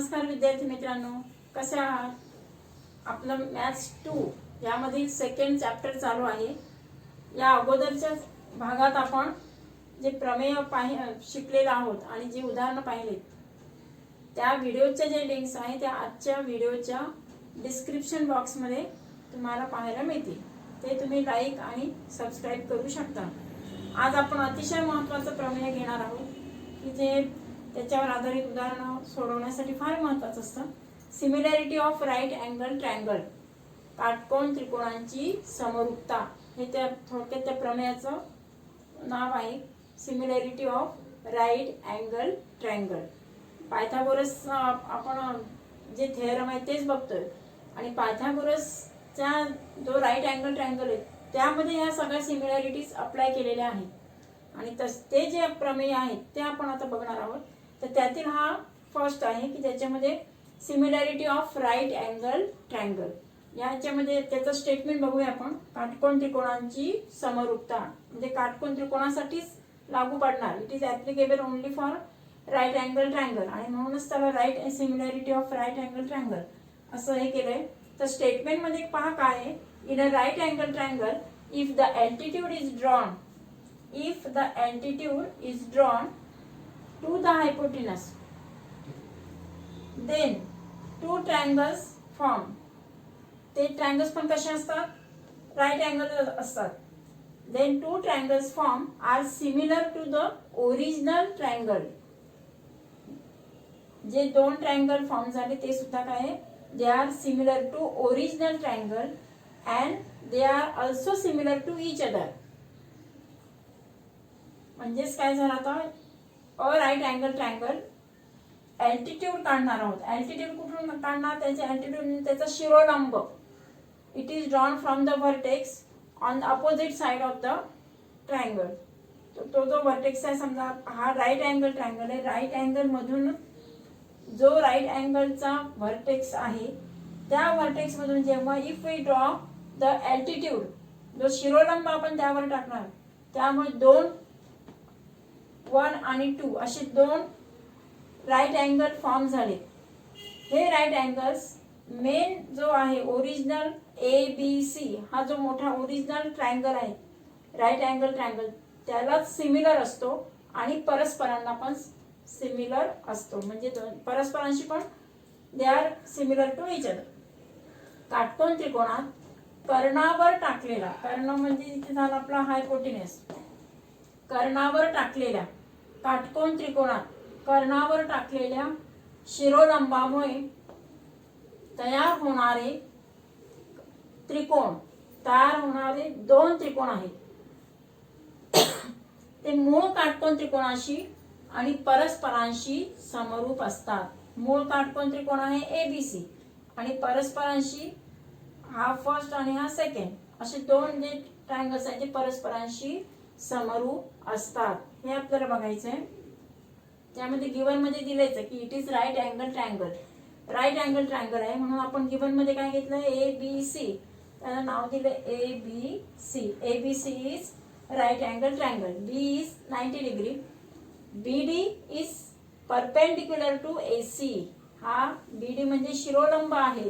नमस्कार विद्यार्थी मित्रांनो, कसे आहात? आपलं मॅथ्स 2 यामधील सेकंड चॅप्टर चालू आहे। या अगोदरच्या भागात आपण जे प्रमेय शिकलेलो आहोत आणि जी उदाहरणं पाहिलीत त्या व्हिडिओचे जे लिंक्स आहेत त्या आजच्या व्हिडिओच्या डिस्क्रिप्शन बॉक्समध्ये तुम्हाला पाहायला मिळतील। ते तुम्ही लाईक आणि सबस्क्राईब करू शकता। आज आपण अतिशय महत्त्वाचं प्रमेय घेणार आहोत की जे त्याच्यावर आधारित उदाहरण सोडवण्यासाठी फार महत्त्वाचं असतं। Similarity of right angle triangle, काटकोन त्रिकोणांची समरूपता, हे त्या थोडक्यात त्या प्रमेयाचं नाव आहे। Similarity of right angle triangle. Pythagoras आपण जे थेरम आहे तेच बघतोय आणि पायथागोरसचा जो राईट अँगल ट्रायंगल आहे त्यामध्ये ह्या सगळ्या सिमिलॅरिटीज अप्लाय केलेल्या आहेत आणि ते जे प्रमेय आहेत ते आपण आता बघणार आहोत। तर त्यातील हा फर्स्ट आहे की ज्याच्यामध्ये similarity of right angle triangle, याच्यामध्ये त्याचं स्टेटमेंट बघूया आपण। काटकोन त्रिकोणांची समरूपता म्हणजे काटकोन त्रिकोणासाठीच लागू पडणार, it is applicable only for right angle triangle आणि म्हणूनच त्याला right similarity of right angle triangle असं हे केलंय। तर स्टेटमेंट मध्ये पहा काय आहे, in a right angle triangle if the altitude is drawn to the hypotenuse, then two triangles form. ते triangles पण कसे असतात? right angle असतात. Then two triangles form are similar to the original triangle. जे दोन ट्रायंगल फॉर्म झाले ते सुद्धा काय आहे? They are similar to original triangle and they are also similar to each other. म्हणजेच काय झालं आता? राईट अँगल ट्रायंगल अल्टिट्यूड काढणार आहोत। अल्टिट्यूड कुठून काढणार? त्याचे अल्टिट्यूड त्याचा शिरोलंब, it is drawn from the vertex on the opposite side of the triangle. तो जो व्हर्टेक्स आहे, समजा हा राईट अँगल ट्रायंगल आहे, राईट अँगल मधून जो राईट अँगलचा व्हर्टेक्स आहे त्या व्हर्टेक्स मधून जेव्हा if we draw the altitude, जो शिरोलंब आपण त्यावर टाकणार, त्यामुळे दोन 1 आणि 2 असे दोन राईट अँगल फॉर्म झाले। हे राईट अँगल्स मेन जो आहे ओरिजिनल ABC, हा जो मोठा ओरिजिनल ट्रायंगल आहे राईट अँगल ट्रायंगल त्याला सिमिलर असतो आणि परस्परांना पण सिमिलर असतो, म्हणजे परस्परांशी पण they are similar to each other. काटकोन त्रिकोणात कर्णावर टाकलेला, कर्ण म्हणजे इथे झाला आपला हायपोटेनस, कर्णावर टाकलेल्या काटकोन त्रिकोणात कर्णावर टाकलेल्या शिरोलंबामुळे तयार होणारे दोन त्रिकोण आहेत ते मूळ काटकोन त्रिकोणाशी आणि परस्परांशी समरूप असतात। मूळ काटकोन त्रिकोण आहे ABC आणि परस्परांशी हा फर्स्ट आणि हा सेकंड, असे दोन जे ट्रायंगल्स आहेत ते परस्परांशी समरूप असतात, हे आपल्याला बघायचं आहे। त्यामध्ये गिवन मध्ये दिलेच आहे की it is right angle triangle, right angle triangle आहे म्हणून आपण गिवन मध्ये काय घेतलं? ABC, त्याला नाव दिलं ABC। ABC is right angle triangle, B is 90 degree, BD is perpendicular to AC, हा BD म्हणजे शिरोलंब आहे,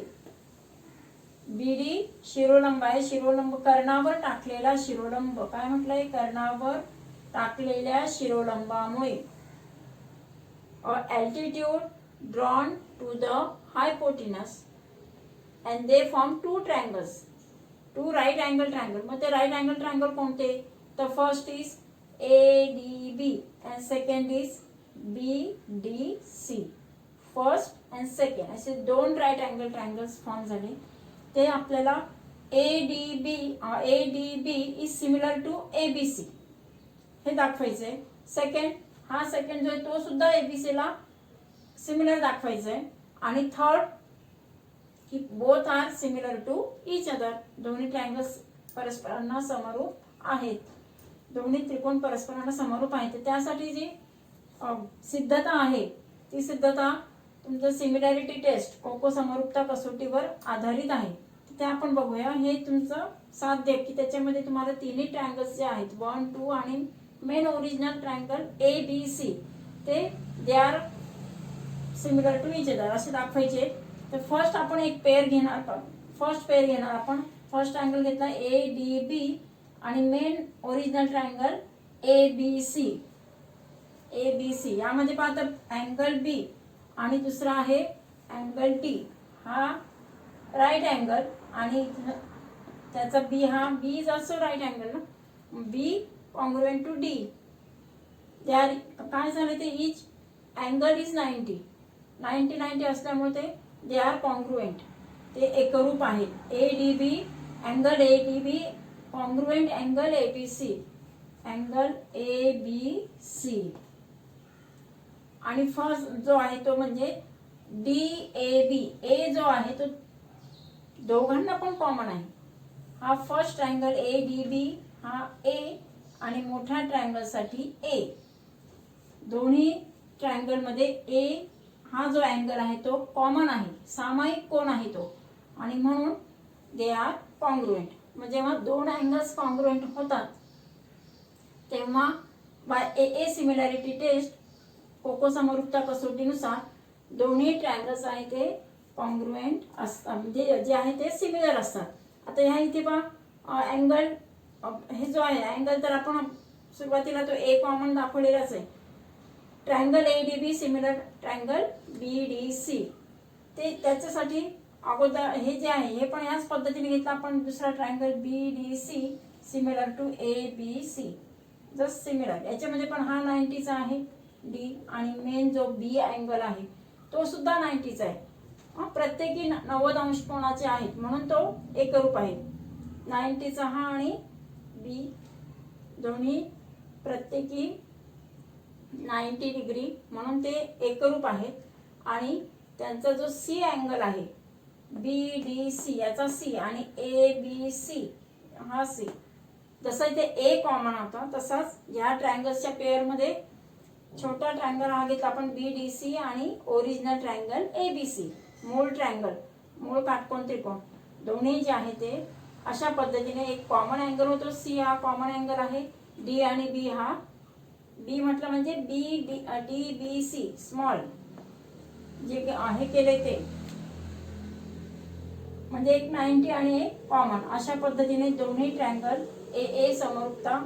BD शिरोलंब आहे। शिरोलंब कर्णावर टाकलेला शिरोलंब, काय म्हटलंय? कर्णावर टाकलेल्या शिरोलंबामुळे altitude drawn to the hypotenuse and they form two triangles, two right angle triangle. मग ते राईट अँगल ट्रायंगल कोणते? तर first is ADB and second is BDC, first and second असे दोन राईट अँगल ट्रायंगल्स फॉर्म झाले। ते आपल्याला ADB is similar to ABC हे दाखवायचंय। सेकंड, हा सेकंड जो आहे तो सुद्धा ABC ला सिमिलर दाखवायचा आहे आणि थर्ड की both are similar to each other, दोन्ही ट्रायंगल्स परस्परांना समरूप आहेत, दोन्ही त्रिकोण परस्परांना समरूप आहेत। त्यासाठी जी सिद्धता आहे ती सिद्धता तुमचं सिमिलॅरिटी टेस्ट कोको समरूपता कसोटीवर आधारित आहे, ते आपण बघूया। हे तुमचं साध्य की त्याच्यामध्ये तुम्हाला तिन्ही ट्रायंगल्स जे आहेत 1, 2 आणि मेन ओरिजिनल ट्रायंगल ABC ते they are similar to each other असे दाखवायचे. तर फर्स्ट आपण एक पेअर घेणार. फर्स्ट पेअर घेणार आपण. फर्स्ट ट्रायंगल घेतला ए डी बी आणि main original triangle A B C. A B C यामध्ये पाहता अँगल बी आणि दुसरा आहे अँगल डी. हा राईट अँगल आणि त्याचा बी, हा B is also right angle ना. B congruent to D. त्या काय झालं ते इच अँगल इज 90 90 90 असल्यामुळे ते दे आर कॉन्ग्रुएंट. ते एकरूप आहेत. A D B angle A D B congruent angle A B C. Angle A B C. आणि फर्स्ट जो आहे तो म्हणजे डी ए बी. ए जो आहे तो दोघांना पण कॉमन आहे. हा first triangle A D B हा ए आणि मोठ्या ट्रायंगल साठी ए. दोन्ही ट्रायंगल मध्ये ए हा जो अँगल आहे तो कॉमन आहे. सामायिक कोन आहे तो आणि म्हणून दे आर कॉन्ग्रुएंट. म्हणजे जेव्हा दोन अँगल्स कॉन्ग्रुएंट होतात तेव्हा बाय ए ए सिमिलॅरिटी टेस्ट कोको समरूपता कसोटीनुसार दोन्ही ट्रायंगल्स आहे ते कॉन्ग्रुएंट असतात. म्हणजे जे आहे ते सिमिलर असतात. आता ह्या इथे पहा अँगल हे जो आहे अँगल तर आपण सुरुवातीला तो ए कॉमन दाखवलेलाच आहे. Triangle A D B similar triangle B D C. ते त्याच्यासाठी अगोदर हे जे आहे हे पण याच पद्धतीने घेतलं आपण. दुसरा triangle B D C similar to A B C. Just similar. याच्यामध्ये पण हा 90चा आहे डी आणि मेन जो बी अँगल आहे तो सुद्धा 90चा आहे. प्रत्येकी 90 अंश कोणाचे आहेत म्हणून तो एकरूप आहे. 90चा हा आणि बी दोन्ही प्रत्येकी 90 डिग्री म्हणून ते एकरूप आहेत. आणि त्यांचा जो सी अँगल आहे बी डी सी याचा सी आणि ए बी सी हा सी. जसं इथे ए कॉमन होता तसाच ह्या ट्रायंगल्सच्या पेअरमध्ये छोटा ट्रायंगल हा घेतला आपण बी डी सी आणि original triangle A B C. मूळ ट्रायंगल मूळ काटकोन त्रिकोण दोन्ही जे आहे ते अशा पद्धतीने एक कॉमन अँगल होतो. सी हा कॉमन अँगल आहे. डी आणि बी हा बी म्हटलं म्हणजे B D B C small जे आहे केले ते म्हणजे एक 90 आणि एक कॉमन. अशा पद्धतीने दोन्ही ट्रायंगल ए ए समरूपता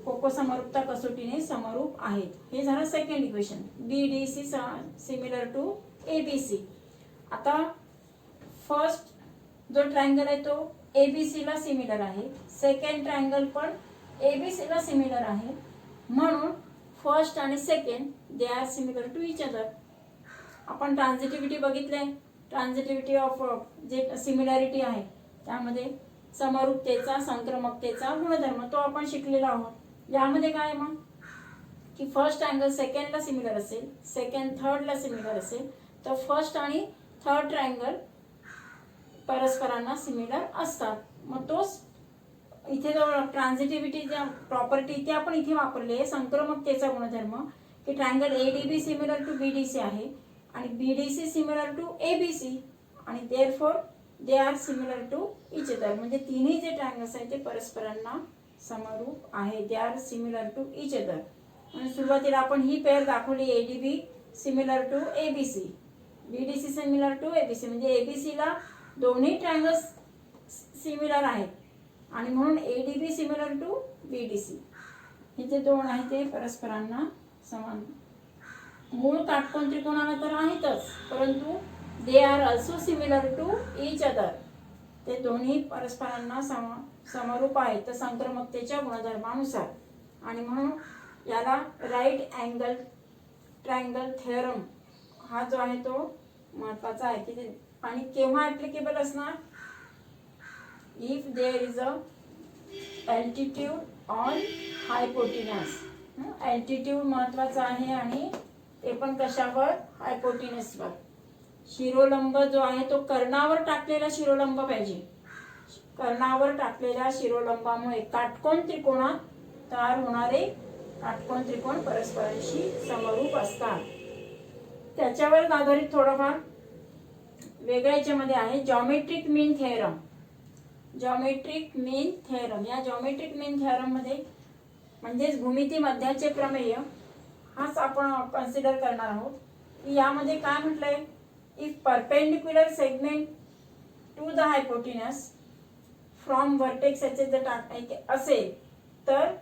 कोको समरूपता कसोटीने समरूप आहेत. हे झालं second equation. B D C similar to A B C. आता फर्स्ट जो ट्रायंगल आहे तो ए बी सी ला सिमिलर आहे. सेकंड ट्रायंगल पण ए बी सी ला सिमिलर आहे म्हणून फर्स्ट आणि second they are similar to each other. आपण ट्रान्झिटिव्हिटी बघितले. ट्रान्झिटिव्हिटी ऑफ जे सिमिलॅरिटी आहे त्यामध्ये समरूपतेचा संक्रमकतेचा गुणधर्म तो आपण शिकलेला आहोत. यामध्ये काय मग की फर्स्ट अँगल सेकंडला सिमिलर असेल, सेकंड थर्डला सिमिलर असेल तर फर्स्ट आणि थर्ड ट्रायंगल परस्परांना सिमिलर असतात. मग तोच इथे जो ट्रान्झिटिव्हिटी ज्या प्रॉपर्टी ते आपण इथे वापरले आहे. संक्रमकतेचा गुणधर्म की triangle A D B similar to B D C आहे आणि B D C similar to A B C आणि therefore they are similar to each other. म्हणजे तिन्ही जे ट्रायंगल्स आहेत ते परस्परांना समरूप आहे. They are similar to each other. आणि सुरुवातीला आपण ही पेअर दाखवली A D B similar to A B C, B D C similar to A B C. म्हणजे ए बी सी ला दोन्ही ट्रायंगल्स सिमिलर आहेत आणि म्हणून A D B similar to B D C. हे जे दोन आहेत ते परस्परांना समान. मूळ काटकोन त्रिकोणाला तर आहेतच परंतु they are also similar to each other. ते दोन्ही परस्परांना समरूप आहेत तर संक्रमकतेच्या गुणधर्मानुसार. आणि म्हणून याला राईट अँगल ट्रायंगल थेरम हा जो आहे तो महत्वाचा आहे की ते. आणि केव्हा ऍप्लिकेबल असणार? If there is a altitude on hypotenuse. Altitude महत्वाचा आहे आणि ते पण कशावर? हायपोटिनसवर. शिरोलंब जो आहे तो कर्णावर टाकलेला शिरोलंब पाहिजे. कर्णावर टाकलेल्या शिरोलंबामुळे काटकोन त्रिकोणात तयार होणारे काटकोन त्रिकोण परस्परांशी समरूप असतात. त्याच्यावर आधारित थोडंफार वेगळ्या याच्यामध्ये आहे जॉमेट्रिक मीन थेरम. जॉमेट्रिक मीन थेरम या जॉमेट्रिक मीन थेरम मध्ये म्हणजेच भूमिती मध्याचे प्रमेय हाच आपण कन्सिडर करणार आहोत. यामध्ये काय म्हटलंय, if perpendicular segment to the hypotenuse from vertex याचे जर असेल तर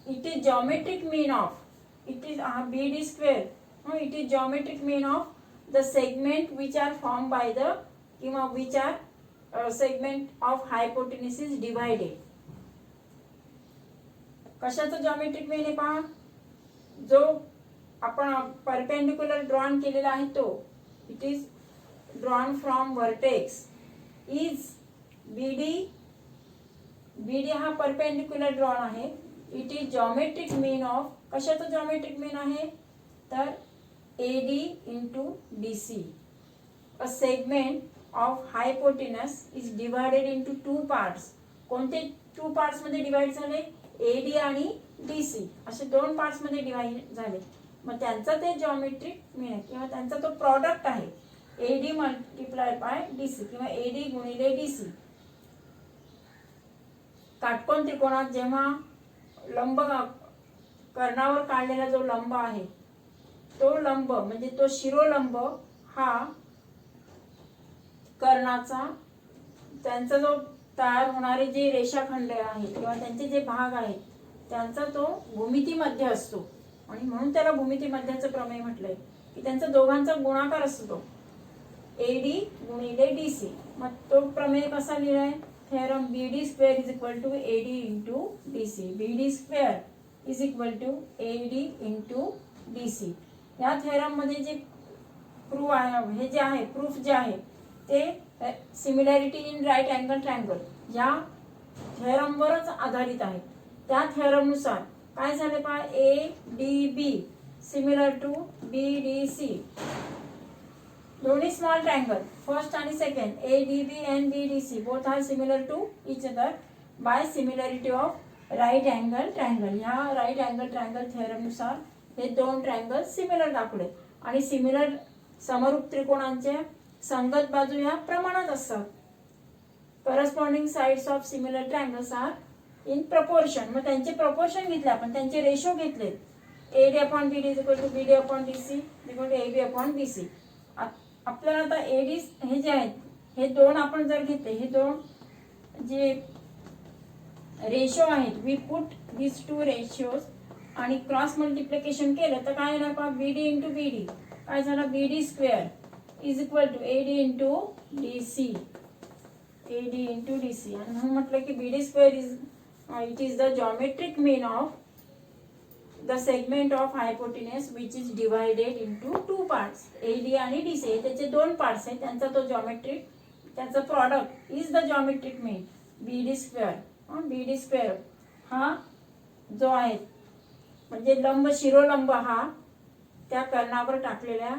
it is geometric mean of it is B D square it is geometric mean of the segment which are form by the किंवा which are segment of hypotenuse is divided. कशाचं geometric mean आहे पहा, जो आपण perpendicular drawn केलेला आहे तो it is drawn from vertex is BD हा परपेंडिक्युलर ड्रॉन आहे. It is geometric mean of कशाचं जॉमेट्रिक मीन आहे तर AD into D C. A segment of hypotenuse is divided into two parts. कोणते two parts मध्ये divide झाले, AD आणि D C असे दोन पार्ट्स मध्ये डिवाइड झाले. मग त्यांचा ते जॉमेट्रिक मीन आहे किंवा त्यांचा तो प्रॉडक्ट आहे AD multiply by D C किंवा एडी गुणिले डी सी. काटकोन त्रिकोणात जेव्हा लंब कर्णावर काढलेला जो लंब आहे तो लंब म्हणजे तो शिरोलंब हा कर्णाचा त्यांचा जो तयार होणारे जे रेषाखंड आहेत किंवा त्यांचे जे भाग आहेत त्यांचा तो भूमितीमध्ये असतो आणि म्हणून त्याला भूमितीमध्याचं प्रमेय म्हटलंय की त्यांचा दोघांचा गुणाकार असतो एडी गुणिले डी सी. मग तो प्रमेय कसा लिहिलाय, theorem B D square is equal to AD into D C. B D square is equal to AD into D C. या थेरम मध्ये जे प्रूफ आहे हे जे आहे प्रूफ जे आहे ते similarity in right angle triangle या थेरमवरच आधारित आहे. त्या थेरमनुसार काय झाले पहा, A D B similar to B D C. दोन्ही स्मॉल ट्रायंगल फर्स्ट आणि second A D B and B D C both are similar to each other by similarity of right angle triangle. ह्या right angle triangle थेरमनुसार हे दोन triangle similar दाखवले आणि similar समरूप त्रिकोणांच्या संगत बाजू या प्रमाणात असतात. Corresponding sides of similar triangles are in proportion. मग त्यांचे प्रपोर्शन घेतले आपण, त्यांचे रेशो घेतले. AD upon B D is equal to B D upon D C equal to A B upon B C. आपल्याला आता एडी हे जे आहेत हे दोन आपण जर घेतले, हे दोन जे रेशो आहेत we put this two ratios आणि क्रॉस मल्टिप्लिकेशन केलं तर काय येणार पहा, B D into B D काय झालं, B D square is equal to AD into D C. AD into D C आणि म्हणून म्हटलं की B D square is it is the geometric mean of the segment of hypotenuse which is divided into two parts. AD आणि D C त्याचे दोन parts आहेत, त्यांचा तो जॉमेट्रिक त्याचा product is the geometric mean B D square. B D square हा जो आहे म्हणजे लंब शिरोलंब हा त्या कर्णावर टाकलेल्या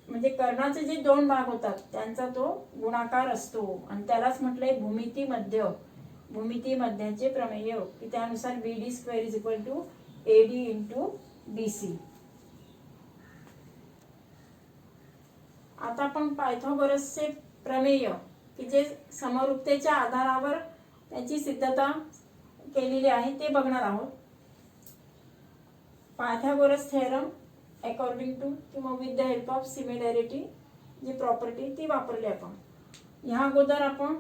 म्हणजे कर्णाचे जे दोन भाग होतात त्यांचा तो गुणाकार असतो आणि त्यालाच म्हटलंय भूमितीमध्य. भूमितीमध्याचे प्रमेय की त्यानुसार B D square is equal to AD into D C. आता आपण पायथागोरसचे प्रमेय की जे समरूपतेच्या आधारावर त्याची सिद्धता केलेली आहे ते बघणार आहोत. पायथागोरस थेरम अकॉर्डिंग टू किंवा with the help of similarity जी प्रॉपर्टी ती वापरली आपण. ह्या अगोदर आपण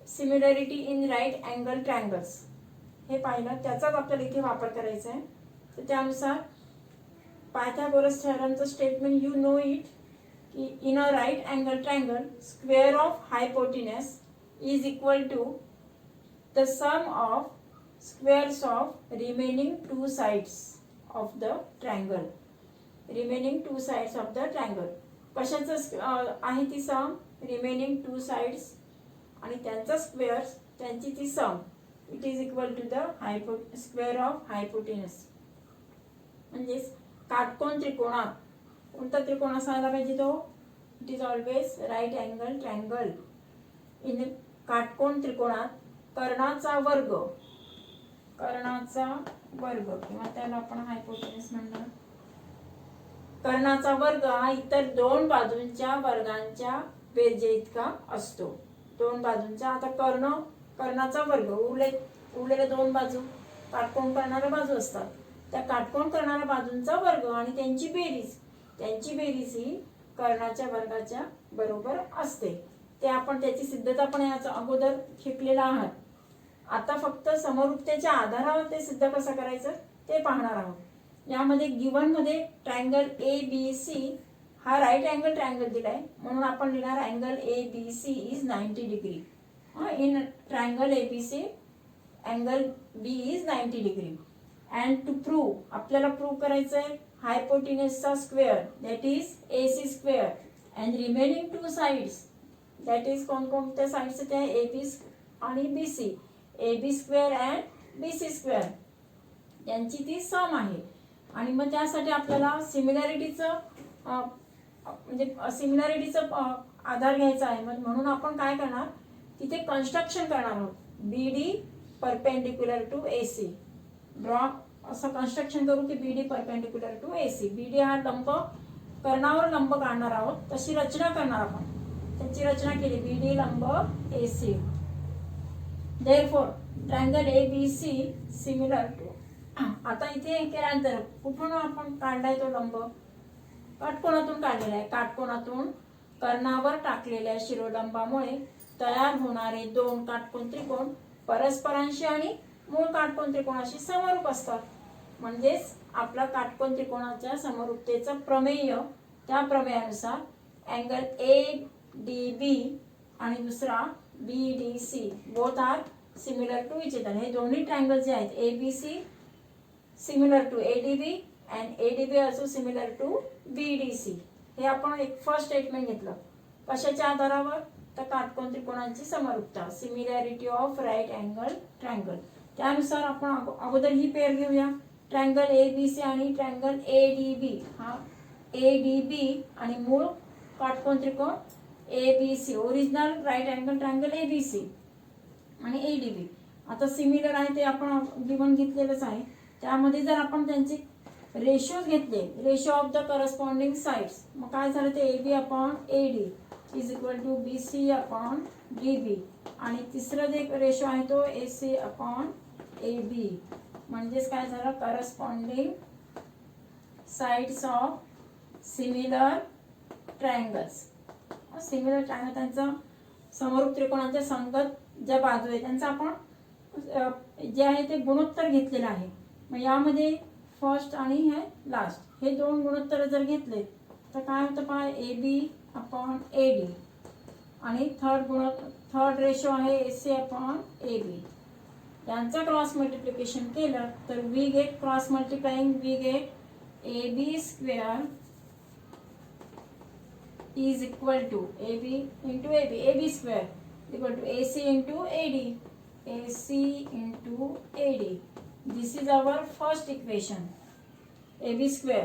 similarity in right angle triangles हे पाहिलं, त्याचाच आपल्याला इथे वापर करायचा आहे. तर त्यानुसार पायथागोरस थेरमचं स्टेटमेंट यू नो इट की in a right angle triangle square of hypotenuse is equal to the sum of squares of remaining two sides of the triangle. Remaining two sides of the triangle कशाचं आहे ती सम, remaining two sides आणि त्यांचा square त्यांची ती sum it is equal to the square of hypotenuse. म्हणजे काटकोन त्रिकोणात कोणता त्रिकोण असायला पाहिजे तो, it is always right angle triangle. In काटकोन त्रिकोणात कर्णाचा वर्ग किंवा त्याला आपण हायपोटेनस म्हणणार. कर्णाचा वर्ग हा इतर दोन बाजूंच्या वर्गांच्या बेरजे इतका असतो. दोन बाजूंचा आता कर्णाचा वर्ग उरलेल्या दोन बाजू काटकोन करणाऱ्या बाजू असतात, त्या काटकोन करणाऱ्या बाजूंचा वर्ग आणि त्यांची बेरीज त्यांची बेरीज ही कर्णाच्या वर्गाच्या बरोबर असते. ते आपण त्याची सिद्धता पण याचा अगोदर शिकलेला आहात. आता फक्त समरूपतेच्या आधारावर ते सिद्ध कसं करायचं ते पाहणार आहोत. यामध्ये गिवन मध्ये ट्रायंगल ए बी सी हा राईट अँगल ट्रायंगल दिलाय, म्हणून आपण लिहिणार angle A B C is 90 degree. In triangle A B C angle B is 90 degree. And to prove आपल्याला प्रूव्ह करायचं आहे हायपोटिनसचा square that is A C square and remaining two sides that is कोणकोणत्या sides त्या A B आणि B C, A B square and B C square यांची ती सम आहे. आणि मग त्यासाठी आपल्याला सिमिलॅरिटीचं म्हणजे सिमिलॅरिटीचं आधार घ्यायचा आहे. म्हणून आपण काय करणार तिथे कन्स्ट्रक्शन करणार आहोत. B D perpendicular to A C draw असं कन्स्ट्रक्शन करू की B D perpendicular to A C. B D हा लंब कर्णावर लंब काढणार आहोत, तशी रचना करणार आपण. त्याची रचना केली बी डी लंब A C. Therefore triangle A B C similar to. आता इथे केल्यानंतर कुठून आपण काढलाय तो लंब काटकोनातून काढलेला आहे. काटकोनातून कर्णावर टाकलेल्या शिरोलंबामुळे तयार होणारे दोन काटकोन त्रिकोण परस्परांशी आणि मूळ काटकोन त्रिकोणाशी समरूप असतात. म्हणजेच आपला काटकोन त्रिकोणाच्या समरूपतेचं प्रमेय, त्या प्रमेयानुसार अँगल ए डी बी आणि दुसरा B D C both are similar to each other. हे दोन्ही ट्रायंगल जे आहेत A B C similar to A D B and A D B also similar to B D C. हे आपण एक first statement घेतलं. कशाच्या आधारावर तर काटकोन त्रिकोणांची समरूपता, similarity of right angle triangle. त्यानुसार आपण अगोदर ही पेअर घेऊया ट्रायंगल ए बी सी आणि ट्रायंगल ए डी बी. हा ए डी बी आणि मूळ काटकोन त्रिकोण A B C, original right angle triangle A B C आणि ए डी बी. आता सिमिलर आहे ते आपण गिवन घेतलेलंच आहे. त्यामध्ये जर आपण त्यांचे रेशोज घेतले, ratio of the corresponding sides, मग काय झालं ते A B upon A D is equal to B C upon D B. आणि तिसरं जे रेशो आहे तो ए सी अपॉन ए बी. म्हणजेच काय झालं corresponding sides of similar triangles. Similar triangle त्यांचा समरूप त्रिकोणाच्या संगत ज्या बाजू आहे त्यांचा आपण जे आहे ते गुणोत्तर घेतलेलं आहे. मग यामध्ये फर्स्ट आणि हे लास्ट हे दोन गुणोत्तर जर घेतले तर काय होतं पहा A B upon A D आणि थर्ड रेशो आहे A C upon A B. यांचं क्रॉस मल्टिप्लिकेशन केलं तर we get cross multiplying we get A B square is equal to A B into A B, A B square equal to A C into A D, A C into A D. This is our first equation. A B square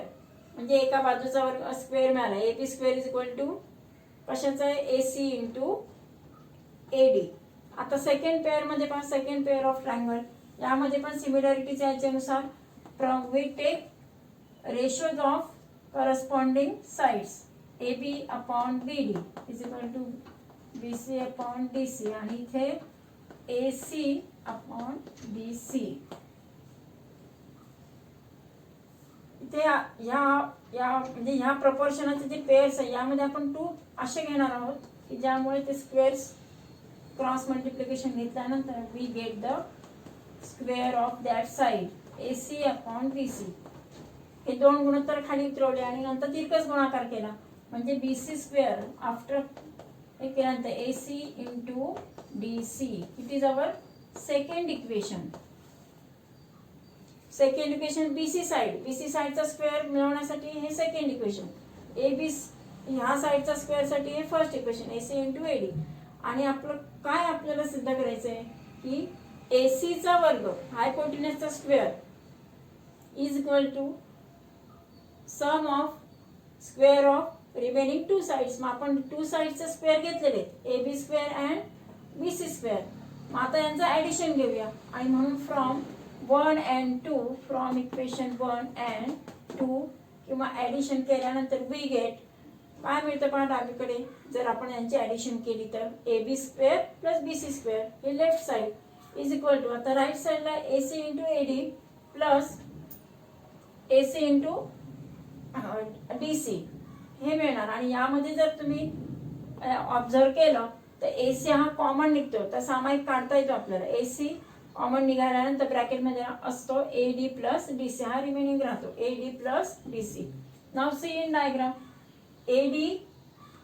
म्हणजे एका बाजूचा square मिळाला. A B square is equal to कशाचं आहे A C into A D. आता second pair मध्ये पहा second pair of triangle यामध्ये पण सिमिलॅरिटीच्या याच्यानुसार we take ratios of corresponding sides A B upon B D is equal to B C upon D C आणि इथे A C upon B C. इथे म्हणजे ह्या प्रपोर्शनाचे जे पेअर्स आहे यामध्ये आपण 2 असे घेणार आहोत की ज्यामुळे ते स्क्वेअर्स क्रॉस मल्टिप्लिकेशन घेतल्यानंतर we get the square of that side A C upon B C. हे दोन गुणोत्तर खाली उतरवले आणि नंतर तिरकस गुणाकार केला म्हणजे बी सी स्क्वेअर आफ्टर हे केल्यानंतर A C into D C. It is our second equation. Second equation BC साइडचा स्क्वेअर मिळवण्यासाठी हे सेकंड इक्वेशन. ए बी ह्या साइडचा स्क्वेअर साठी हे first equation A C into A D. आणि आपलं काय आपल्याला सिद्ध करायचं आहे की ए सीचा वर्ग हायपोटेन्यूसचा square is equal to sum of square of remaining 2 sides. मग आपण 2 साइड्सचे स्क्वेअर घेतलेले A B square and B C square. मग आता यांचं ॲडिशन घेऊया आणि म्हणून from 1 and 2 from equation 1 and 2 किंवा ॲडिशन केल्यानंतर वी गेट काय मिळतं पहा डावीकडे जर आपण यांची ॲडिशन केली तर A B square plus B C square हे left side is equal to आता राईट साइडला A C into A D plus A C into DC हे मिळणार. आणि यामध्ये जर तुम्ही ऑब्झर्व केलं तर AC हा कॉमन निघतो, तर सामायिक काढता येतो आपल्याला. AC कॉमन निघाल्यानंतर ब्रॅकेटमध्ये असतो AD प्लस DC, हा रिमेनिंग राहतो AD plus DC. Now see in diagram, AD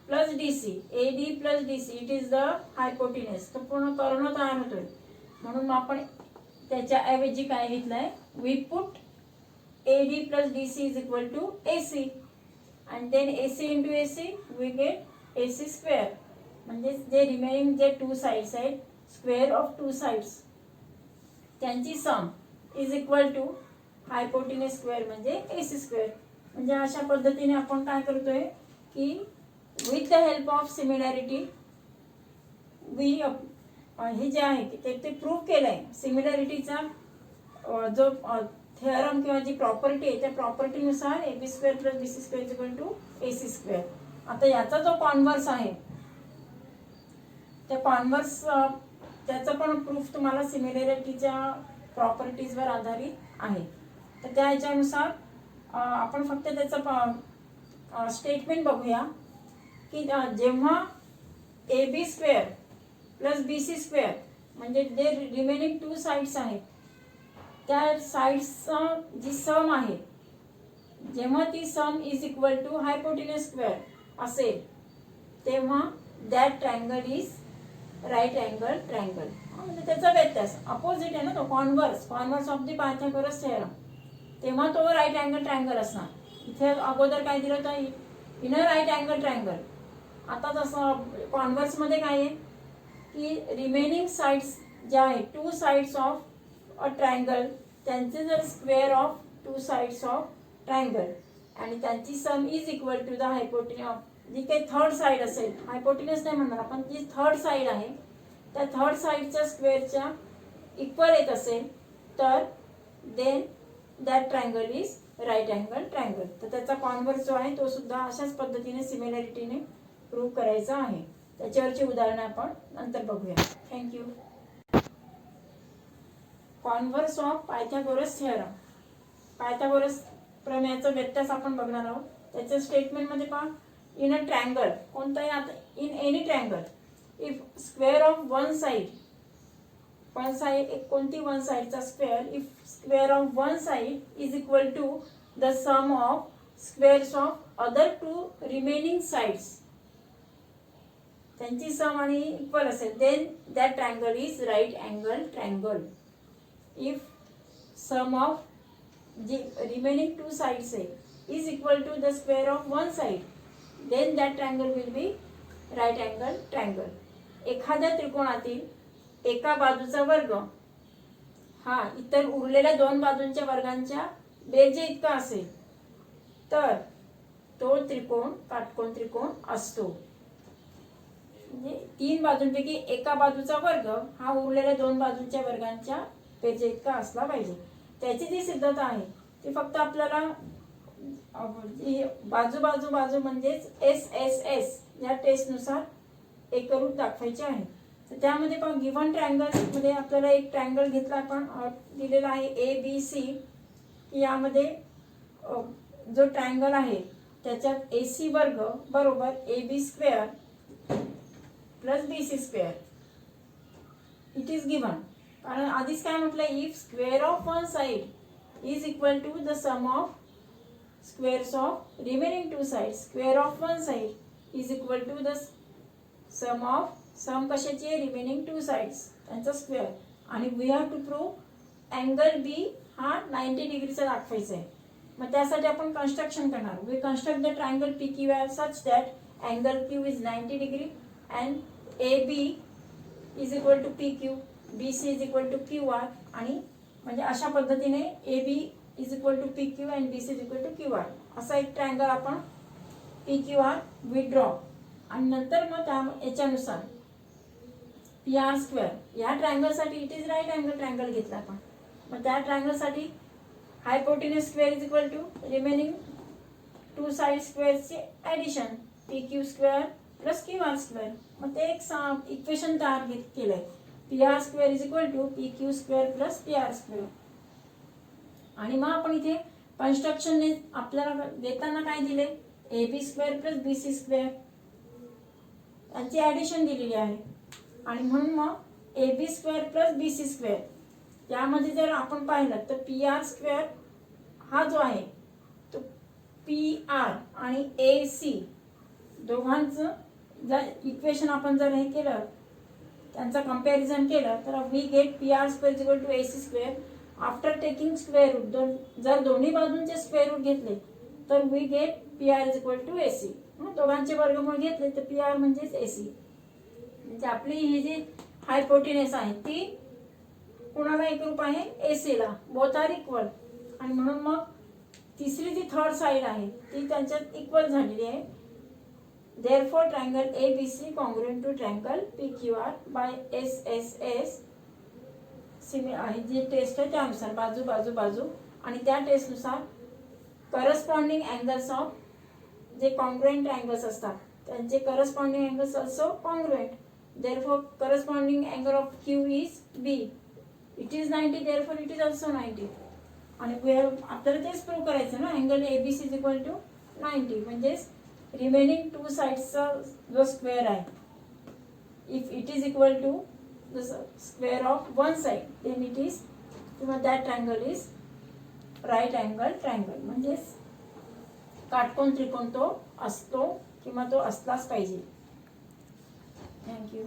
plus DC, AD plus DC, it is the hypotenuse. तो पूर्ण कर्ण तयार होतोय. म्हणून आपण त्याच्या ऐवजी काय घेतलंय, we put AD plus DC is equal to AC, and then AC into AC we get AC square. म्हणजे जे रिमेनिंग जे टू साइड्स आहेत, स्क्वेअर ऑफ टू साइड्स त्यांची sum is equal to hypotenuse square म्हणजे AC square. म्हणजे अशा पद्धतीने आपण काय करतोय की with the help of similarity we हे जे आहे की ते प्रूव्ह केलंय. सिमिलॅरिटीचा जो थेरम किंवा जी प्रॉपर्टी आहे त्या प्रॉपर्टीनुसार AB square plus BC square is equal to AC square. आता याचा जो कॉन्व्हर्स आहे त्या कॉन्व्हर्स त्याचा पण प्रूफ तुम्हाला सिमिलॅरिटीच्या प्रॉपर्टीजवर आधारित आहे. तर त्या ह्याच्यानुसार आपण फक्त त्याचं स्टेटमेंट बघूया की जेव्हा AB square plus BC square म्हणजे जे रिमेनिंग टू साइड्स आहेत त्या साइड्सचा जी सम आहे, जेव्हा ती sum is equal to hypotenuse square असेल तेव्हा that triangle is right angle triangle. म्हणजे त्याचा व्यत्यास अपोजिट आहे ना, तो converse of the Pythagoras theorem, तेव्हा तो राईट अँगल ट्रायंगल असणार. इथे अगोदर काय दिलं होतं, इनर राईट अँगल ट्रायंगल. आता तसं कॉन्व्हर्स मध्ये काय आहे की रिमेनिंग साइड्स ज्या आहेत two sides of a triangle त्यांचे जर square of two sides of triangle आणि त्यांची sum is equal to the hypotenuse, जी काही थर्ड साइड असेल, हायपोटिनस नाही म्हणणार आपण, जी थर्ड साइड आहे त्या थर्ड साइडच्या स्क्वेअरच्या इक्वल येत असेल तर then that triangle is right angle triangle. तर त्याचा कॉन्व्हर्स जो आहे तो सुद्धा अशाच पद्धतीने सिमिलॅरिटीने प्रूव्ह करायचा आहे. त्याच्यावरची उदाहरणं आपण नंतर बघूया. Thank you. Converse of Pythagoras theorem. Pythagoras प्रमेयाचा व्यत्यास आपण बघणार आहोत. त्याच्या स्टेटमेंटमध्ये पहा, इन अ ट्रायंगल, कोणताही आता in any triangle, if square of one side कोणती वन साइडचा square, if square of one side is equal to the sum of squares of other two remaining sides, त्यांची सम आणि equal असेल, then that triangle is right angle triangle. If sum of the remaining two sides is equal to the square of one side, then that triangle will be right angle triangle. एखाद्या त्रिकोणातील एका बाजूचा वर्ग हा इतर उरलेल्या दोन बाजूंच्या वर्गांच्या बेरजे इतका असेल तर तो त्रिकोण काटकोन त्रिकोण असतो. म्हणजे तीन बाजूंपैकी एका बाजूचा वर्ग हा उरलेल्या दोन बाजूंच्या वर्गांच्या बेरजे इतका असला पाहिजे. त्याची जी सिद्धता आहे ती फक्त आपल्याला बाजू बाजू बाजू म्हणजेच SSS या टेस्टनुसार एकरूप दाखवायचे आहे. तर त्यामध्ये पण गिव्हन ट्रायंगल मध्ये आपल्याला एक ट्रायंगल घेतला आपण दिलेला आहे ABC. यामध्ये जो ट्रायंगल आहे त्याच्यात AC वर्ग बरोबर AB square plus BC square it is given. कारण आधीच काय म्हटलं, if square of one side is equal to the sum of squares of remaining two side, square of one side is equal to the sum कशाची आहे, remaining two sides त्यांचा square. आणि we have to prove angle B हा 90 डिग्रीचा दाखवायचा आहे. मग त्यासाठी आपण कन्स्ट्रक्शन करणार. We construct the triangle PQR such that angle Q is 90 degree and AB is equal to PQ, BC is equal to QR. आणि म्हणजे अशा पद्धतीने AB is equal to PQ and BC is equal to QR असा एक triangle आपण PQR withdraw. आणि नंतर मग त्या याच्यानुसार PR स्क्वेअर या ट्रायंगलसाठी it is right angle triangle घेतला आपण. मग त्या ट्रायंगलसाठी hypotenuse square is equal to remaining two side स्क्वेअरचे addition PQ square plus QR square. मग ते एक इक्वेशन तयार केलंय, PR square is equal to PQ square plus PR square. आणि मग आपण इथे कन्स्ट्रक्शनने आपल्याला देताना काय दिले, A B square plus B C square यांची ॲडिशन दिलेली आहे. आणि म्हणून मग ए B square plus B C square यामध्ये जर आपण पाहिलं तर पी आर स्क्वेअर हा जो आहे तो पी आर आणि ए सी दोघांचं जर इक्वेशन आपण जर हे केलं, त्यांचं कंपॅरिझन केलं, तर we get P R square equal to A C square after taking square root. जर दोन्ही बाजूंचे स्क्वेअर रूट घेतले तर we get P R is equal to A C. दोघांचे वर्गमूळ घेतले तर पी आर म्हणजेच ए सी. म्हणजे आपली ही जी हायपोटेनस आहे ती कुणाला एकरूप आहे, ए सी ला. Both are equal. आणि म्हणून मग तिसरी जी थर्ड साइड आहे ती त्यांच्यात इक्वल झालेली आहे. Therefore, triangle ABC congruent to triangle PQR by SSS आहे जी टेस्ट आहे त्यानुसार बाजू बाजू बाजू. आणि त्या टेस्टनुसार करस्पॉन्डिंग अँगल्स ऑफ जे कॉन्ग्रुएंट अँगल्स असतात त्यांचे corresponding angles also congruent. Therefore, corresponding angle of Q is B. It is 90. Therefore, it is also 90. आणि आपल्याला तेच प्रूव्ह करायचं ना, angle ABC is equal to 90. म्हणजेच रिमेनिंग टू साइड्सचा जो स्क्वेअर आहे, if it is equal to the square of one side then it is किंवा that triangle is right angle triangle. म्हणजेच काटकोन त्रिकोण तो असतो किंवा तो असलाच पाहिजे. थँक्यू.